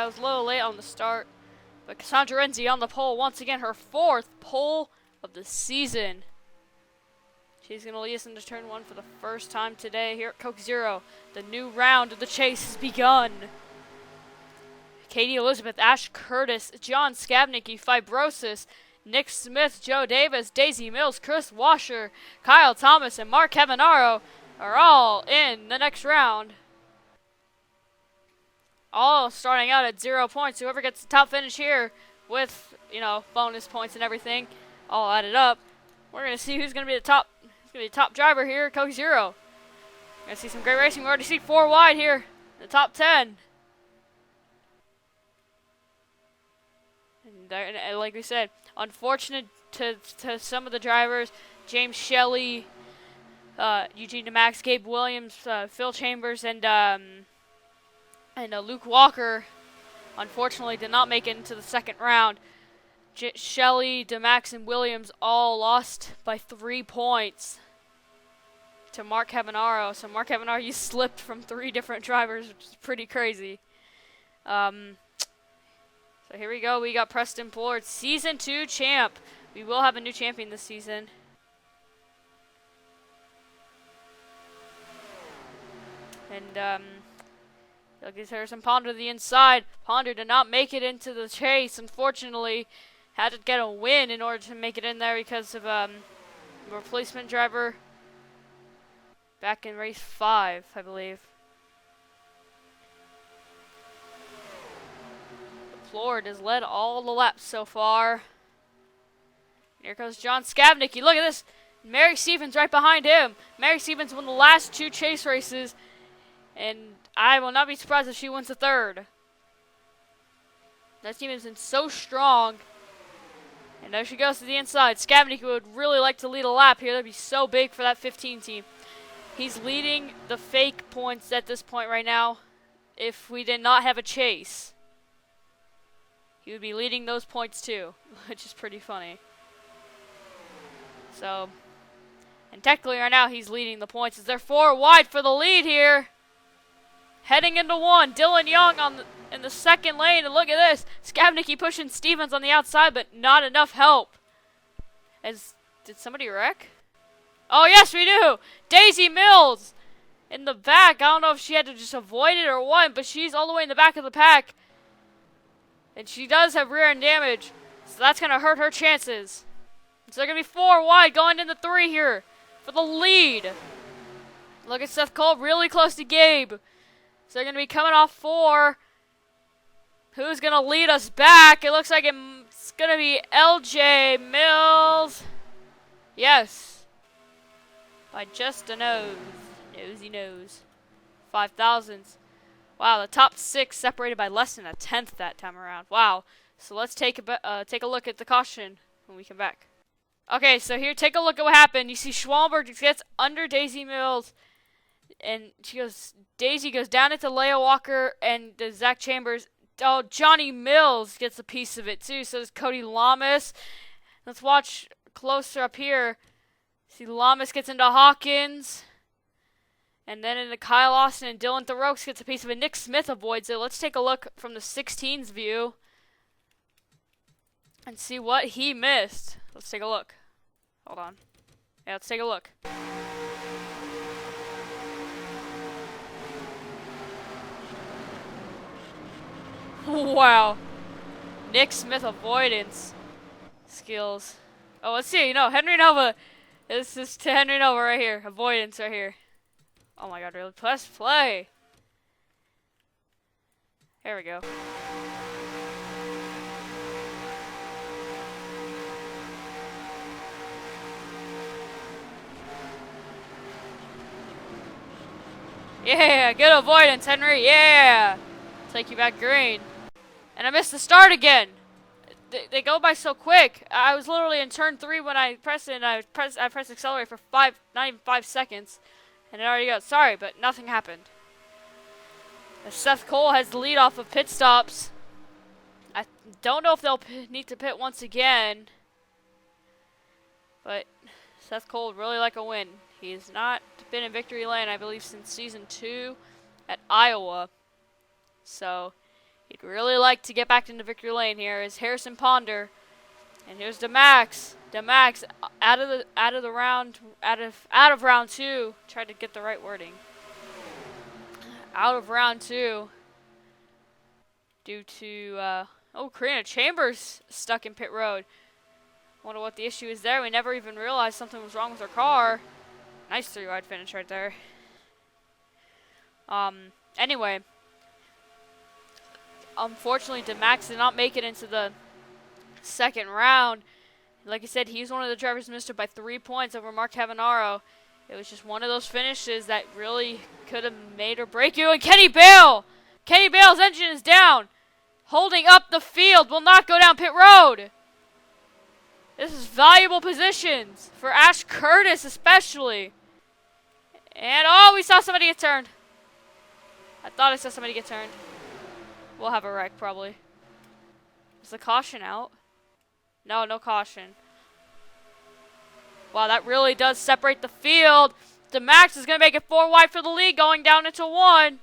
was a little late on the start. But Cassandra Renzi on the pole once again, her 4th pole of the season. She's going to lead us into turn 1 for the first time today here at Coke Zero. The new round of the chase has begun. Katie Elizabeth, Ash Curtis, John Skabnicki, Fibrosis, Nick Smith, Joe Davis, Daisy Mills, Chris Washer, Kyle Thomas, and Mark Cavanaro are all in the next round. All starting out at 0 points. Whoever gets the top finish here with, bonus points and everything, all added up, we're going to see who's going to be the top driver here at Coke Zero. We're going to see some great racing. We already see 4 wide here in the top 10. And like we said, unfortunate to some of the drivers, James Shelley, Eugene DeMax, Gabe Williams, Phil Chambers, and Luke Walker, unfortunately, did not make it into the second round. Shelley, DeMax, and Williams all lost by 3 points to Mark Cavanaro. So Mark Cavanaro, you slipped from 3 different drivers, which is pretty crazy. So here we go. We got Preston Pollard, Season 2 champ. We will have a new champion this season. And, Douglas Harrison Ponder to the inside. Ponder did not make it into the chase, unfortunately. Had to get a win in order to make it in there because of a replacement driver back in race 5, I believe. Flord has led all the laps so far. Here goes John Skabnicki. Look at this. Mary Stevens right behind him. Mary Stevens won the last 2 chase races, and I will not be surprised if she wins the 3rd. That team has been so strong. And there she goes to the inside. Skabnicki would really like to lead a lap here. That would be so big for that 15 team. He's leading the fake points at this point right now. If we did not have a chase, he would be leading those points too, which is pretty funny. So, and technically right now he's leading the points as they're 4 wide for the lead here. Heading into 1, Dylan Young in the second lane, and look at this. Skabnicki pushing Stevens on the outside, but not enough help. Did somebody wreck? Oh yes, we do. Daisy Mills in the back. I don't know if she had to just avoid it or what, but she's all the way in the back of the pack. And she does have rear end damage, so that's going to hurt her chances. So they're going to be 4 wide going into 3 here for the lead. Look at Seth Cole really close to Gabe. So they're going to be coming off 4. Who's going to lead us back? It looks like it's going to be LJ Mills. Yes. By just a nose. Nosy nose. 5,000ths. Wow, the top 6 separated by less than a 1/10 that time around. Wow. So let's take a look at the caution when we come back. Okay, so here, take a look at what happened. You see Schwallenberg gets under Daisy Mills, and Daisy goes down into Leia Walker and Zach Chambers. Oh, Johnny Mills gets a piece of it too. So does Cody Lamas. Let's watch closer up here. See, Lamas gets into Hawkins. And then into Kyle Austin and Dylan Thoreaux gets a piece of it. Nick Smith avoids it. Let's take a look from the 16's view and see what he missed. Let's take a look. Hold on. Yeah, let's take a look. Wow. Nick Smith avoidance skills. Oh, let's see. Henry Nova. This is to Henry Nova right here. Avoidance right here. Oh my god, really? Press play. Here we go. Yeah, good avoidance, Henry. Yeah. Take you back green. And I missed the start again. They go by so quick. I was literally in turn 3 when I pressed it, and I pressed accelerate for not even 5 seconds. And it already goes. Sorry, but nothing happened. As Seth Cole has the lead off of pit stops. I don't know if they'll need to pit once again. But Seth Cole would really like a win. He's not been in victory lane, I believe, since season 2 at Iowa. So He'd really like to get back into victory lane here is Harrison Ponder. And here's DeMax. DeMax out of round 2. Tried to get the right wording. Out of round 2. Due to Karina Chambers stuck in pit road. Wonder what the issue is there. We never even realized something was wrong with her car. Nice 3-wide finish right there. Anyway, unfortunately, DeMax did not make it into the second round. Like I said, he's one of the drivers missed by 3 points over Mark Cavanaro. It was just one of those finishes that really could have made or break you. And Kenny Bale! Kenny Bale's engine is down. Holding up the field, will not go down pit road. This is valuable positions for Ash Curtis especially. And we saw somebody get turned. I thought I saw somebody get turned. We'll have a wreck probably. Is the caution out? No, no caution. Wow, that really does separate the field. DeMax is going to make it 4 wide for the lead going down into 1.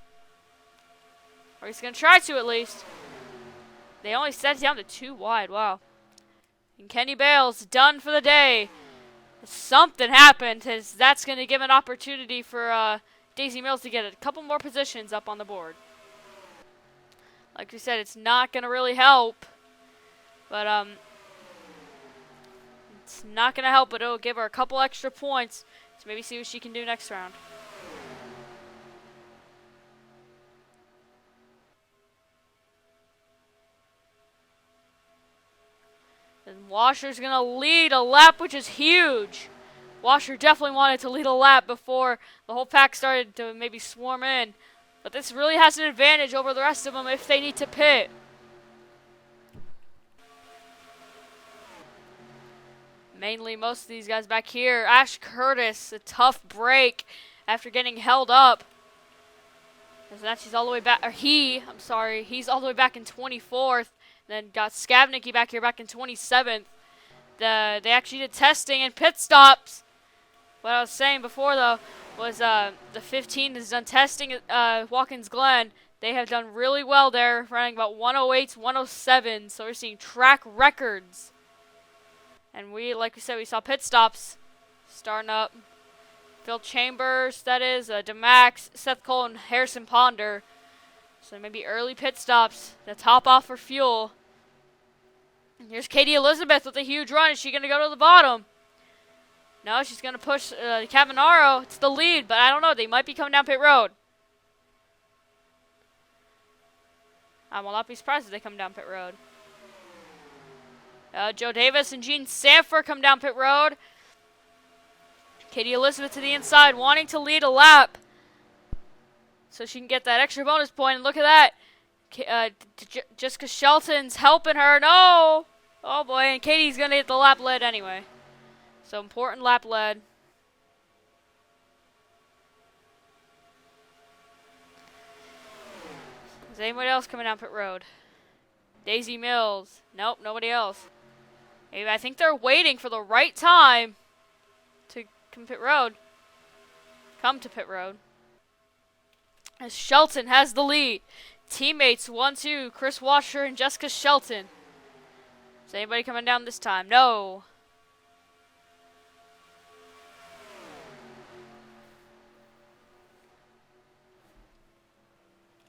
Or he's going to try to at least. They only set it down to 2 wide. Wow. And Kenny Bale's done for the day. Something happened, as that's going to give an opportunity for Daisy Mills to get a couple more positions up on the board. Like we said, it's not going to really help. But it's not going to help, but it'll give her a couple extra points to maybe see what she can do next round. And Washer's going to lead a lap, which is huge. Washer definitely wanted to lead a lap before the whole pack started to maybe swarm in. But this really has an advantage over the rest of them if they need to pit. Mainly most of these guys back here. Ash Curtis, a tough break after getting held up. And so she's all the way back, or he's all the way back in 24th. Then got Skavnicki back here back in 27th. They actually did testing and pit stops. What I was saying before, though, was the 15 has done testing at Watkins Glen. They have done really well there, running about 108s, 107. So we're seeing track records. And like we said, we saw pit stops starting up. Phil Chambers, that is, DeMax, Seth Cole, and Harrison Ponder. So maybe early pit stops to top off for fuel. And here's Katie Elizabeth with a huge run. Is she going to go to the bottom? No, she's going to push Cavanaro to the lead, but I don't know. They might be coming down pit road. I will not be surprised if they come down pit road. Joe Davis and Gene Sanford come down pit road. Katie Elizabeth to the inside, wanting to lead a lap. So she can get that extra bonus point. And look at that. Jessica Shelton's helping her. No! Oh boy, and Katie's going to get the lap lead anyway. So important lap lead. Is anybody else coming down pit road? Daisy Mills. Nope, nobody else. Maybe I think they're waiting for the right time to come to pit road. As Shelton has the lead. Teammates 1-2, Chris Washer and Jessica Shelton. Is anybody coming down this time? No.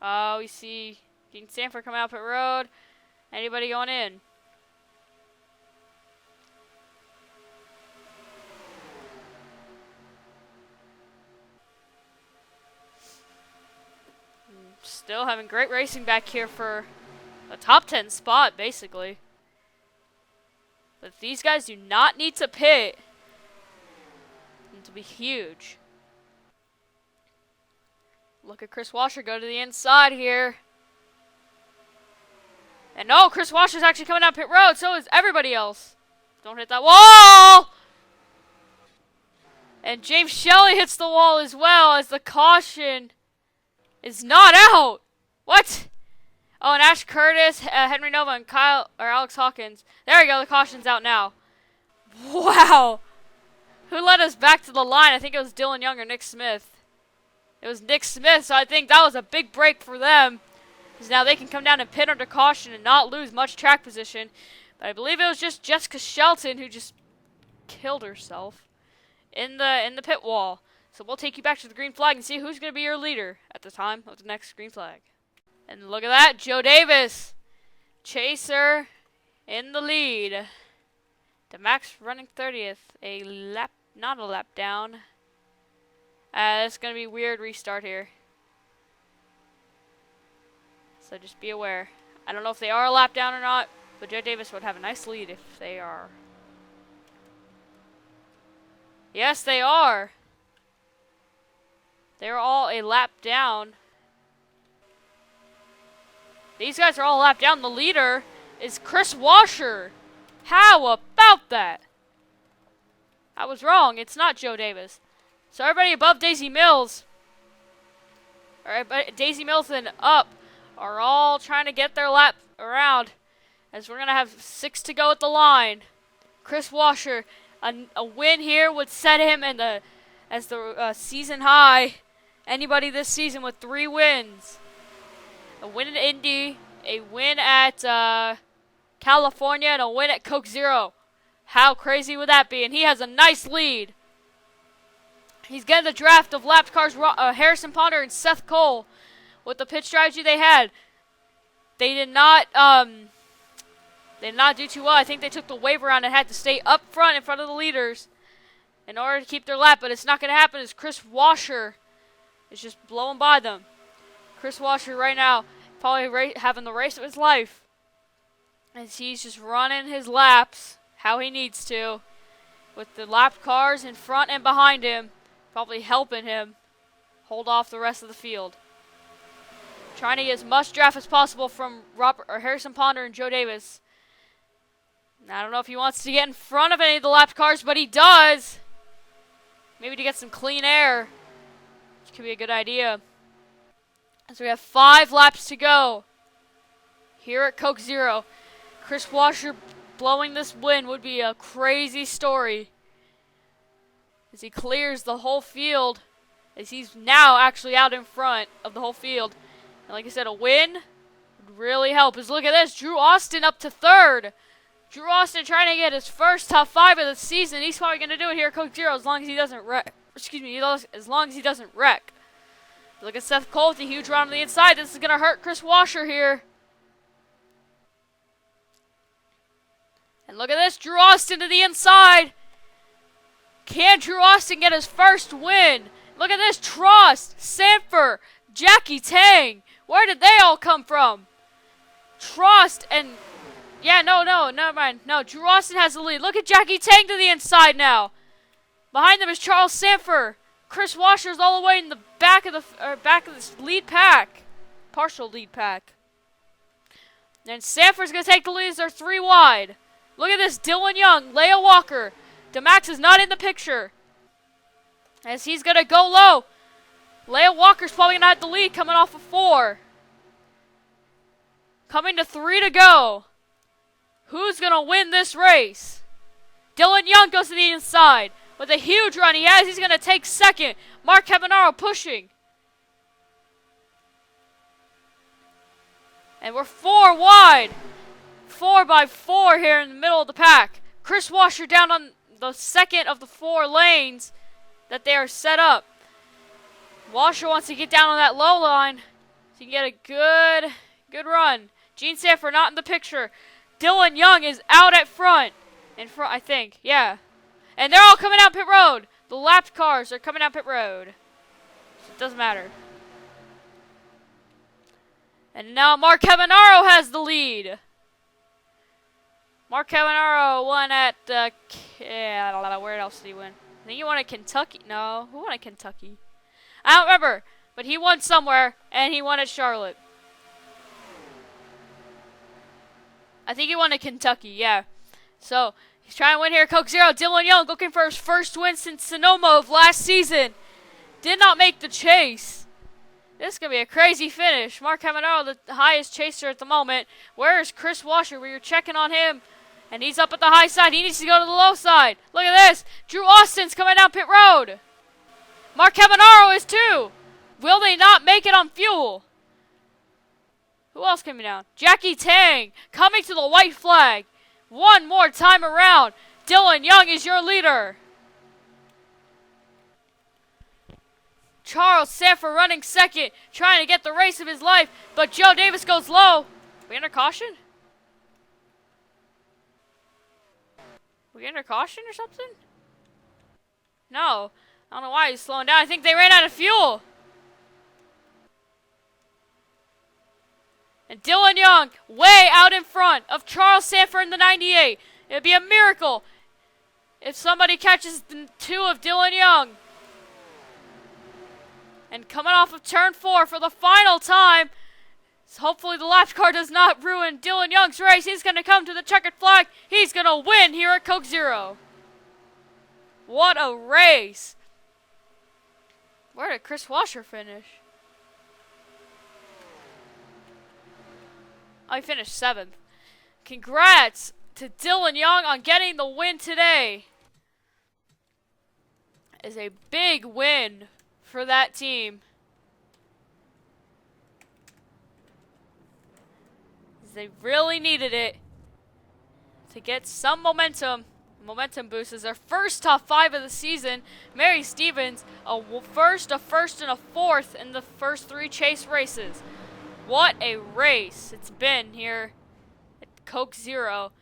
Oh, we see Gene Sanford coming out pit road. Anybody going in? Still having great racing back here for a top 10 spot, basically. But these guys do not need to pit. Need to be huge. Look at Chris Washer go to the inside here. And no, Chris Washer's actually coming down pit road. So is everybody else. Don't hit that wall! And James Shelley hits the wall as well as the caution is not out. What? Oh, and Ash Curtis, Henry Nova, and Alex Hawkins. There we go. The caution's out now. Wow. Who led us back to the line? I think it was Dylan Young or Nick Smith. It was Nick Smith, so I think that was a big break for them. because now they can come down and pit under caution and not lose much track position. But I believe it was just Jessica Shelton who just killed herself in the pit wall. So we'll take you back to the green flag and see who's going to be your leader at the time of the next green flag. And look at that, Joe Davis, Chaser in the lead. DeMax running 30th, not a lap down. It's going to be a weird restart here. So just be aware. I don't know if they are a lap down or not, but Joe Davis would have a nice lead if they are. Yes, they are. They're all a lap down. These guys are all a lap down. The leader is Chris Washer. How about that? I was wrong. It's not Joe Davis. So everybody above Daisy Mills, Daisy Mills and up, are all trying to get their lap around. As we're going to have 6 to go at the line. Chris Washer, a win here would set him in as the season high. Anybody this season with 3 wins. A win in Indy, a win at California, and a win at Coke Zero. How crazy would that be? And he has a nice lead. He's getting the draft of lapped cars, Harrison Ponder and Seth Cole. With the pit strategy they had, they did not do too well. I think they took the wave around and had to stay up front in front of the leaders in order to keep their lap. But it's not going to happen as Chris Washer is just blowing by them. Chris Washer right now probably having the race of his life. As he's just running his laps how he needs to. With the lapped cars in front and behind him. Probably helping him hold off the rest of the field. Trying to get as much draft as possible from Harrison Ponder and Joe Davis. I don't know if he wants to get in front of any of the lapped cars, but he does. Maybe to get some clean air. Which could be a good idea. So we have 5 laps to go here at Coke Zero. Chris Washer blowing this win would be a crazy story. As he clears the whole field. As he's now actually out in front of the whole field. And like I said, a win would really help. As look at this, Drew Austin up to 3rd. Drew Austin trying to get his first top 5 of the season. He's probably going to do it here at Coke Zero as long as he doesn't wreck. As long as he doesn't wreck. Look at Seth Cole with a huge run on the inside. This is going to hurt Chris Washer here. And look at this, Drew Austin to the inside. Can Drew Austin get his first win? Look at this, Trost, Sanford, Jackie Tang. Where did they all come from? Trost and... Yeah, no, never mind. No, Drew Austin has the lead. Look at Jackie Tang to the inside now. Behind them is Charles Sanford. Chris Washer's all the way in the back of this lead pack. Partial lead pack. And Sanford's going to take the lead as they're 3 wide. Look at this, Dylan Young, Leia Walker. DeMax is not in the picture. As he's going to go low. Leia Walker's probably going to have the lead coming off of 4. Coming to 3 to go. Who's going to win this race? Dylan Young goes to the inside. With a huge run he's going to take 2nd. Mark Cabanaro pushing. And we're 4 wide. 4x4 here in the middle of the pack. Chris Washer down on the 2nd of the 4 lanes that they are set up. Washer wants to get down on that low line so he can get a good run. Gene Sanford not in the picture. Dylan Young is out at front. In front, I think. Yeah. And they're all coming out pit road. The lapped cars are coming out pit road. So it doesn't matter. And now Mark Cabanaro has the lead. Mark Cabanaro won at, where else did he win? I think he won at Kentucky. No, who won at Kentucky? I don't remember. But he won somewhere, and he won at Charlotte. I think he won at Kentucky, yeah. So, he's trying to win here at Coke Zero. Dylan Young looking for his first win since Sonoma of last season. Did not make the chase. This is going to be a crazy finish. Mark Cabanaro, the highest chaser at the moment. Where is Chris Washer? We were checking on him. And he's up at the high side. He needs to go to the low side. Look at this. Drew Austin's coming down pit road. Mark Cabanaro is too. Will they not make it on fuel? Who else coming down? Jackie Tang coming to the white flag. One more time around. Dylan Young is your leader. Charles Sanford running second, trying to get the race of his life, but Joe Davis goes low. We under caution? We under caution or something? No. I don't know why he's slowing down. I think they ran out of fuel. And Dylan Young way out in front of Charles Sanford in the 98. It would be a miracle if somebody catches the two of Dylan Young. And coming off of turn 4 for the final time, hopefully the lap car does not ruin Dylan Young's race. He's going to come to the checkered flag. He's going to win here at Coke Zero. What a race. Where did Chris Washer finish? Oh, he finished 7th. Congrats to Dylan Young on getting the win today. It's a big win for that team. They really needed it to get some momentum boost as their first top 5 of the season. Mary Stevens, a first, and a 4th in the first 3 chase races. What a race it's been here at Coke Zero.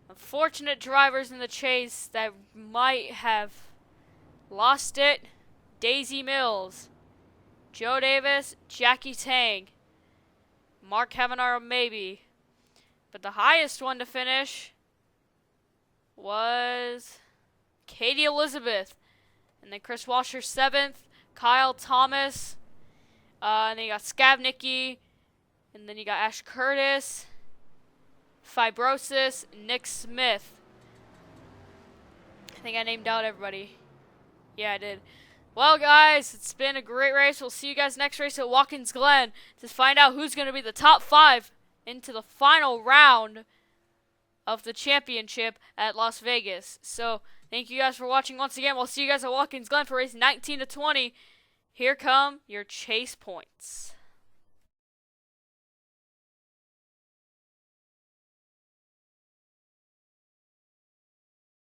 Unfortunate drivers in the chase that might have lost it. Daisy Mills, Joe Davis, Jackie Tang, Mark Kavanagh maybe. But the highest one to finish was Katie Elizabeth. And then Chris Washer 7th, Kyle Thomas, and then you got Skavnicki, and then you got Ash Curtis, Fibrosis, Nick Smith. I think I named out everybody. Yeah, I did. Well, guys, it's been a great race. We'll see you guys next race at Watkins Glen to find out who's going to be the top 5 into the final round of the championship at Las Vegas. So, thank you guys for watching once again. We'll see you guys at Watkins Glen for race 19 to 20. Here come your chase points.